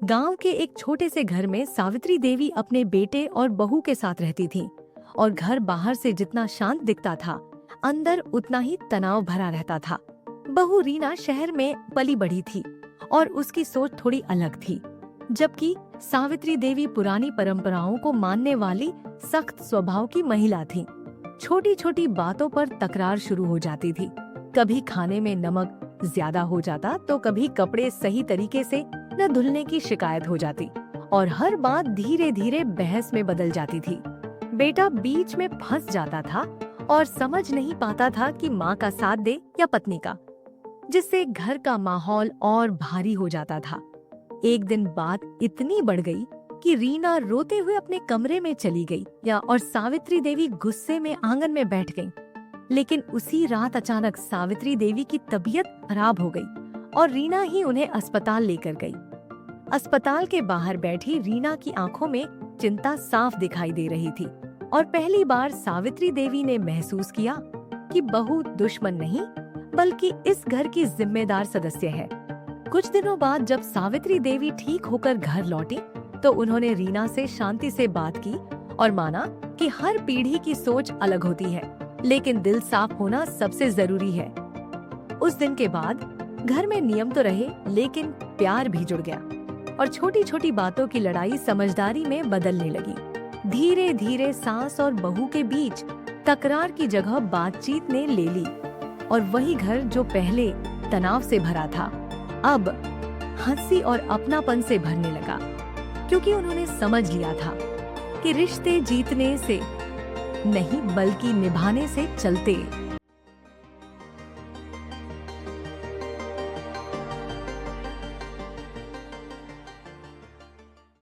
गांव के एक छोटे से घर में सावित्री देवी अपने बेटे और बहू के साथ रहती थीं। और घर बाहर से जितना शांत दिखता था, अंदर उतना ही तनाव भरा रहता था। बहू रीना शहर में पली बढ़ी थी और उसकी सोच थोड़ी अलग थी, जबकि सावित्री देवी पुरानी परंपराओं को मानने वाली सख्त स्वभाव की महिला थी। छोटी छोटी बातों पर तकरार शुरू हो जाती थी। कभी खाने में नमक ज्यादा हो जाता तो कभी कपड़े सही तरीके से न धुलने की शिकायत हो जाती और हर बात धीरे धीरे बहस में बदल जाती थी। बेटा बीच में फंस जाता था और समझ नहीं पाता था कि माँ का साथ दे या पत्नी का, जिससे घर का माहौल और भारी हो जाता था। एक दिन बात इतनी बढ़ गई कि रीना रोते हुए अपने कमरे में चली गई और सावित्री देवी गुस्से में आंगन में बैठ गईं। लेकिन उसी रात अचानक सावित्री देवी की तबीयत खराब हो गई और रीना ही उन्हें अस्पताल लेकर गई। अस्पताल के बाहर बैठी रीना की आंखों में चिंता साफ दिखाई दे रही थी और पहली बार सावित्री देवी ने महसूस किया कि बहू दुश्मन नहीं बल्कि इस घर की जिम्मेदार सदस्य है। कुछ दिनों बाद जब सावित्री देवी ठीक होकर घर लौटी तो उन्होंने रीना से शांति से बात की और माना कि हर पीढ़ी की सोच अलग होती है, लेकिन दिल साफ होना सबसे जरूरी है। उस दिन के बाद घर में नियम तो रहे, लेकिन प्यार भी जुड़ गया और छोटी छोटी बातों की लड़ाई समझदारी में बदलने लगी। धीरे धीरे सास और बहू के बीच तकरार की जगह बातचीत ने ले ली और वही घर जो पहले तनाव से भरा था अब हंसी और अपनापन से भरने लगा, क्योंकि उन्होंने समझ लिया था कि रिश्ते जीतने से नहीं बल्कि निभाने से चलते।